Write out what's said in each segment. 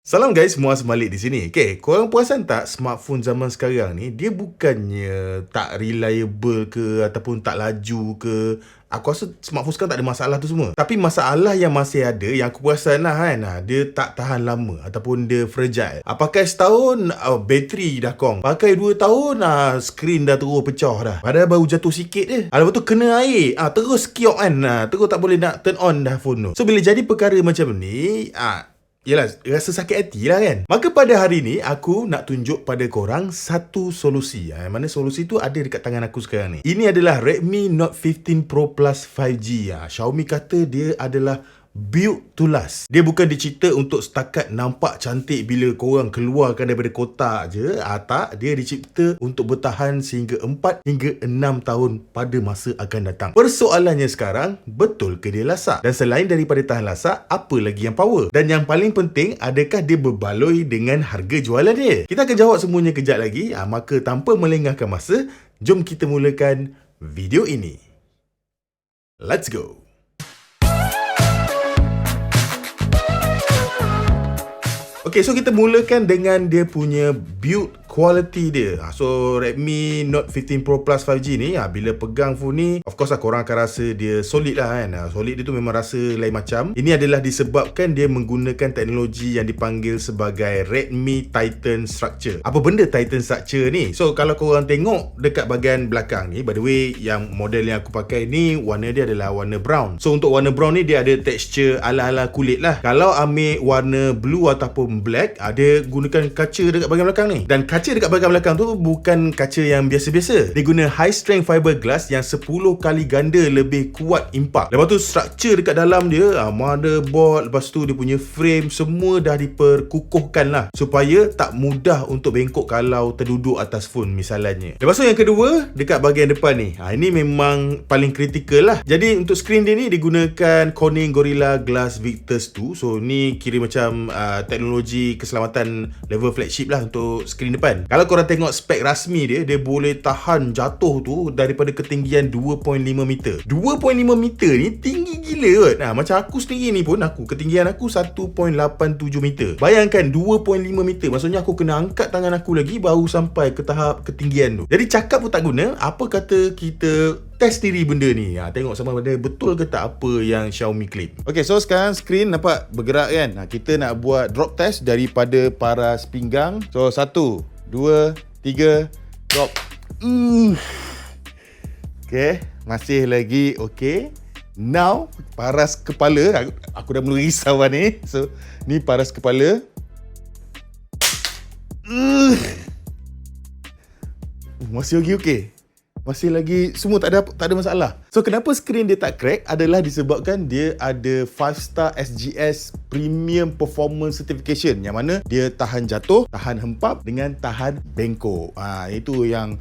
Salam guys, Muaz Malik di sini. Okay, korang perasan tak smartphone zaman sekarang ni dia bukannya tak reliable ke ataupun tak laju ke. Aku rasa smartphone sekarang tak ada masalah tu semua. Tapi masalah yang masih ada, yang aku perasan lah kan, dia tak tahan lama ataupun dia fragile. Pakai setahun, bateri dah kong. Pakai 2 tahun, skrin dah terus pecah dah. Padahal baru jatuh sikit je. Lepas tu kena air, terus kiok kan. Terus tak boleh nak turn on dah phone tu. So bila jadi perkara macam ni, yelah, rasa sakit hati lah kan. Maka pada hari ni, aku nak tunjuk pada korang satu solusi. Mana solusi tu ada dekat tangan aku sekarang ni. Ini adalah Redmi Note 15 Pro Plus 5G. Xiaomi kata dia adalah built to last. Dia bukan dicipta untuk setakat nampak cantik bila korang keluarkan daripada kotak je. Tak, dia dicipta untuk bertahan sehingga 4 hingga 6 tahun pada masa akan datang. Persoalannya sekarang, betul ke dia lasak? Dan selain daripada tahan lasak, apa lagi yang power? Dan yang paling penting, adakah dia berbaloi dengan harga jualan dia? Kita akan jawab semuanya kejap lagi. Maka tanpa melengahkan masa, jom kita mulakan video ini. Let's go! Okay, so kita mulakan dengan dia punya build quality dia. So Redmi Note 15 Pro Plus 5G ni, bila pegang phone ni, of course lah korang akan rasa dia solid lah kan. Solid dia tu memang rasa lain macam. Ini adalah disebabkan dia menggunakan teknologi yang dipanggil sebagai Redmi Titan Structure. Apa benda Titan Structure ni? So kalau korang tengok dekat bahagian belakang ni, by the way, yang model yang aku pakai ni, warna dia adalah warna brown. So untuk warna brown ni, dia ada texture ala-ala kulit lah. Kalau ambil warna blue ataupun black, dia gunakan kaca dekat bahagian belakang ni. Dan kaca dekat bahagian belakang tu bukan kaca yang biasa-biasa. Dia guna high strength fiberglass yang 10 kali ganda lebih kuat impak. Lepas tu structure dekat dalam dia, motherboard, lepas tu dia punya frame, semua dah diperkukuhkan lah supaya tak mudah untuk bengkok kalau terduduk atas phone misalnya. Lepas tu yang kedua, dekat bahagian depan ni, ini memang paling kritikal lah. Jadi untuk skrin dia ni digunakan Corning Gorilla Glass Victus 2. So ni kira macam teknologi keselamatan level flagship lah untuk skrin depan. Kalau korang tengok spek rasmi dia, dia boleh tahan jatuh tu daripada ketinggian 2.5 meter. 2.5 meter ni tinggi gila kot. Macam aku sendiri ni pun, ketinggian aku 1.87 meter. Bayangkan 2.5 meter, maksudnya aku kena angkat tangan aku lagi baru sampai ke tahap ketinggian tu. Jadi cakap pun tak guna, apa kata kita test diri benda ni. Tengok sama ada betul ke tak apa yang Xiaomi claim. Okay, so sekarang skrin nampak bergerak kan. Kita nak buat drop test daripada paras pinggang. So 1, 2, 3, drop. Okay, masih lagi okay. Now, paras kepala. Aku dah mula risau ni. So, ni paras kepala. Masih lagi okay. Masih lagi semua tak ada masalah. So kenapa skrin dia tak crack adalah disebabkan dia ada 5-star SGS Premium Performance Certification, yang mana dia tahan jatuh, tahan hempap dengan tahan bengkok. Itu yang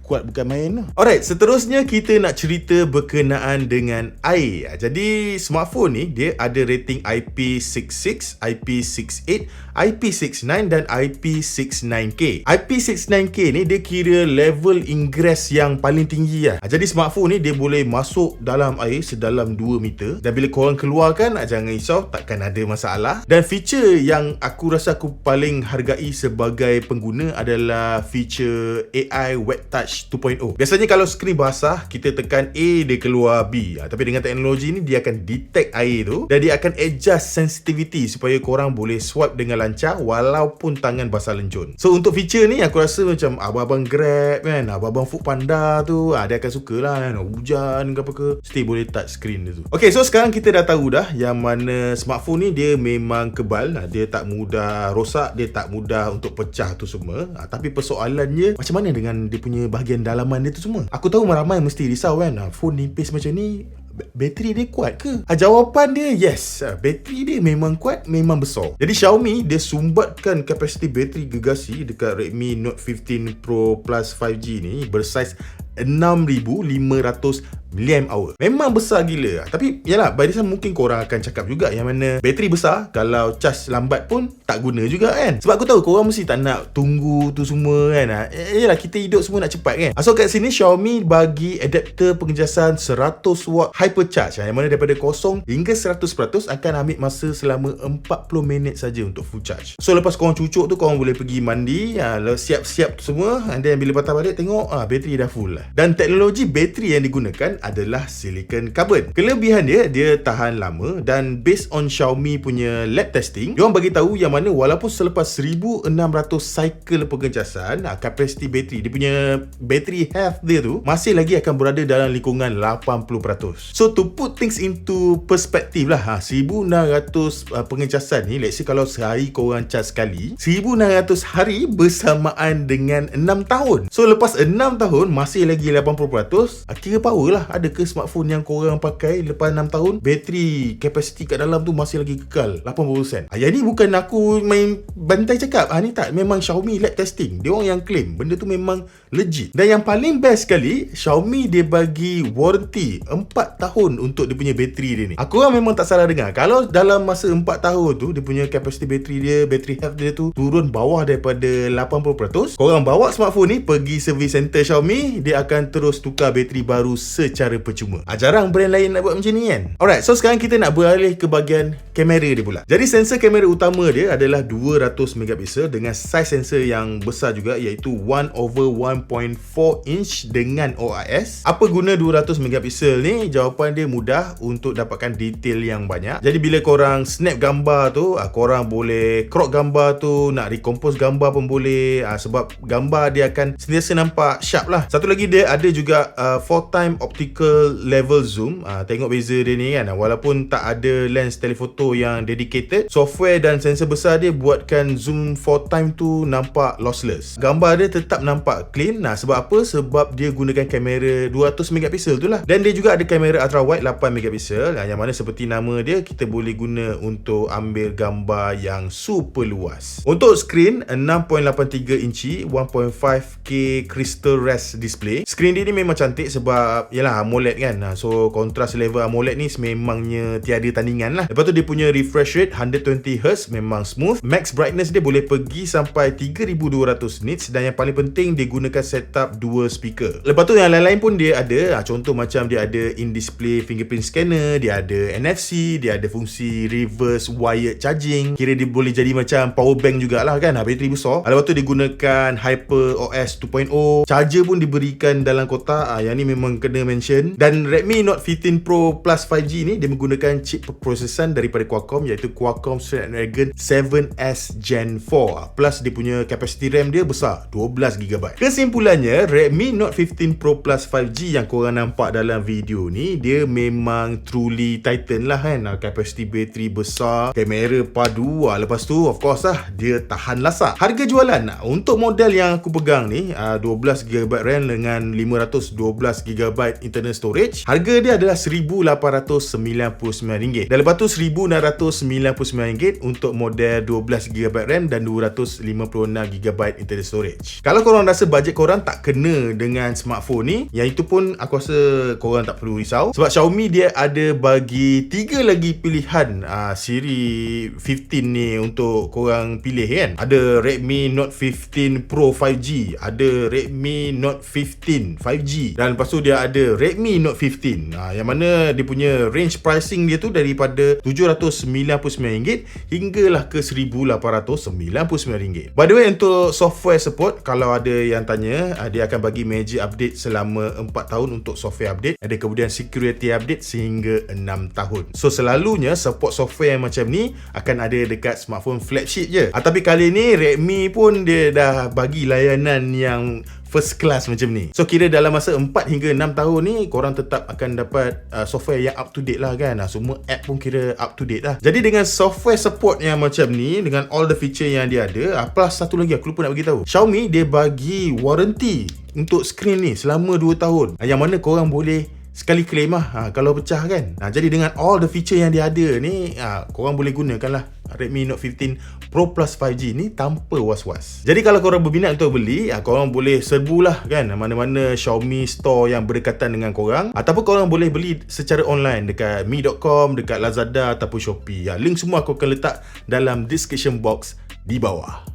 kuat bukan main. Alright, seterusnya kita nak cerita berkenaan dengan air. Jadi smartphone ni dia ada rating IP66, IP68, IP69 dan IP69K. IP69K ni dia kira level ingress yang paling tinggi lah. Jadi smartphone ni dia boleh masuk dalam air sedalam 2 meter. Dan bila korang keluarkan, jangan risau, takkan ada masalah. Dan feature yang aku rasa aku paling hargai sebagai pengguna adalah feature AI Wet Touch 2.0. Biasanya kalau skrin basah, kita tekan A, dia keluar B. Tapi dengan teknologi ni, dia akan detect air tu dan dia akan adjust sensitivity supaya korang boleh swipe dengan lancar walaupun tangan basah lencun. So untuk feature ni, aku rasa macam abang-abang Grab kan, abang-abang Foodpanda tu, dia akan suka lah kan. Hujan ke apa ke, still boleh touch screen dia tu. Okay, so sekarang kita dah tahu dah yang mana smartphone ni dia memang kebal. Dia tak mudah rosak, dia tak mudah untuk pecah tu semua. Tapi persoalannya, macam mana dengan dia punya bahagian dalaman dia tu semua? Aku tahu ramai mesti risau kan, phone nipis macam ni, bateri dia kuat ke? Jawapan dia yes, bateri dia memang kuat, memang besar. Jadi Xiaomi dia sumbatkan kapasiti bateri gergasi dekat Redmi Note 15 Pro Plus 5G ni bersaiz 6500 mAh. Memang besar gila. Tapi yalah, by this time mungkin korang akan cakap juga yang mana bateri besar, kalau charge lambat pun tak guna juga kan. Sebab aku tahu korang mesti tak nak tunggu tu semua kan. Yalah, kita hidup semua nak cepat kan. So kat sini Xiaomi bagi adapter pengejasan 100 watt hypercharge, yang mana daripada 0 hingga 100% akan ambil masa selama 40 minit saja untuk full charge. So lepas korang cucuk tu, korang boleh pergi mandi, siap-siap semua, and then bila patah balik tengok bateri dah full lah. Dan teknologi bateri yang digunakan adalah silicon carbon. Kelebihan dia tahan lama, dan based on Xiaomi punya lab testing, diorang bagi tahu yang mana walaupun selepas 1600 cycle pengecasan, kapasiti bateri, dia punya battery health dia tu masih lagi akan berada dalam lingkungan 80%. So to put things into perspective lah, 1600 pengecasan ni, let's say kalau sehari korang charge sekali, 1600 hari bersamaan dengan 6 tahun. So lepas 6 tahun masih lagi 80%, kira power lah. Ada ke smartphone yang korang pakai lepas 6 tahun bateri kapasiti kat dalam tu masih lagi kekal 80%? Yang ni bukan aku main bantai cakap, ni tak, memang Xiaomi lab testing, dia orang yang claim benda tu memang legit. Dan yang paling best sekali, Xiaomi dia bagi warranty 4 tahun untuk dia punya bateri dia ni. Aku orang memang tak salah dengar, kalau dalam masa 4 tahun tu dia punya kapasiti bateri dia, bateri health dia tu turun bawah daripada 80%, korang bawa smartphone ni pergi service center Xiaomi, dia akan terus tukar bateri baru secara percuma. Jarang brand lain nak buat macam ni kan. Alright, so sekarang kita nak beralih ke bahagian kamera dia pula. Jadi sensor kamera utama dia adalah 200 megapiksel dengan saiz sensor yang besar juga, iaitu 1/1.4 inch dengan OIS. Apa guna 200 megapiksel ni? Jawapan dia mudah, untuk dapatkan detail yang banyak. Jadi bila korang snap gambar tu, korang boleh crop gambar tu, nak recompose gambar pun boleh, sebab gambar dia akan sentiasa nampak sharp lah. Satu lagi, dia ada juga 4x optical level zoom. Tengok beza dia ni kan. Walaupun tak ada lens telefoto yang dedicated, software dan sensor besar dia buatkan zoom 4x tu nampak lossless. Gambar dia tetap nampak clean. Sebab apa? Sebab dia gunakan kamera 200 megapiksel tu lah. Dan dia juga ada kamera ultra wide 8 megapiksel, yang mana seperti nama dia, kita boleh guna untuk ambil gambar yang super luas. Untuk skrin 6.83 inci 1.5K crystal rest display. Skrin dia ni memang cantik sebab yalah AMOLED kan. So kontras level AMOLED ni memangnya tiada tandingan lah. Lepas tu dia punya refresh rate 120Hz memang smooth. Max brightness dia boleh pergi sampai 3200 nits, dan yang paling penting dia gunakan setup 2 speaker. Lepas tu yang lain-lain pun dia ada. Contoh macam dia ada in-display fingerprint scanner, dia ada NFC, dia ada fungsi reverse wired charging. Kira dia boleh jadi macam power bank jugalah kan. Bateri besar. Lepas tu dia gunakan HyperOS 2.0. Charger pun diberikan dalam kotak. Yang ni memang kena mention. Dan Redmi Note 15 Pro Plus 5G ni dia menggunakan chip prosesan daripada Qualcomm, iaitu Qualcomm Snapdragon 7S Gen 4. Plus dia punya kapasiti RAM dia besar, 12GB. Kesimpulannya, Redmi Note 15 Pro Plus 5G yang korang nampak dalam video ni, dia memang truly Titan lah kan. Kapasiti bateri besar, kamera padu, lepas tu of course lah dia tahan lasak. Harga jualan untuk model yang aku pegang ni, 12GB RAM dengan 512GB internal storage, harga dia adalah RM1,899. Dan lepas tu RM1,699 untuk model 12GB RAM dan 256GB internal storage. Kalau korang rasa bajet korang tak kena dengan smartphone ni, yang itu pun aku rasa korang tak perlu risau, sebab Xiaomi dia ada bagi 3 lagi pilihan siri 15 ni untuk korang pilih kan. Ada Redmi Note 15 Pro 5G, ada Redmi Note 15 5G, dan lepas tu dia ada Redmi Note 15 yang mana dia punya range pricing dia tu daripada RM799 hinggalah ke RM1,899. By the way, untuk software support, kalau ada yang tanya, dia akan bagi major update selama 4 tahun untuk software update. Ada kemudian security update sehingga 6 tahun. So selalunya support software yang macam ni akan ada dekat smartphone flagship je. Tapi kali ni Redmi pun dia dah bagi layanan yang first class macam ni. So kira dalam masa 4 hingga 6 tahun ni, korang tetap akan dapat software yang up to date lah kan. Semua app pun kira up to date lah. Jadi dengan software support yang macam ni, dengan all the feature yang dia ada, plus satu lagi aku lupa nak beritahu, Xiaomi dia bagi warranty untuk skrin ni selama 2 tahun, yang mana korang boleh sekali claim lah kalau pecah kan. Jadi dengan all the feature yang dia ada ni, korang boleh gunakan lah Redmi Note 15 Pro Plus 5G ni tanpa was-was. Jadi kalau korang berminat untuk beli, korang boleh serbulah kan mana-mana Xiaomi store yang berdekatan dengan korang, ataupun korang boleh beli secara online dekat mi.com, dekat Lazada ataupun Shopee. Link semua aku akan letak dalam description box di bawah.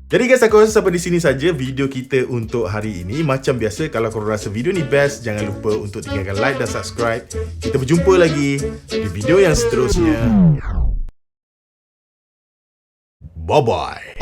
Jadi guys, aku rasa sampai di sini saja video kita untuk hari ini. Macam biasa, kalau korang rasa video ni best, jangan lupa untuk tinggalkan like dan subscribe. Kita berjumpa lagi di video yang seterusnya. Bye-bye.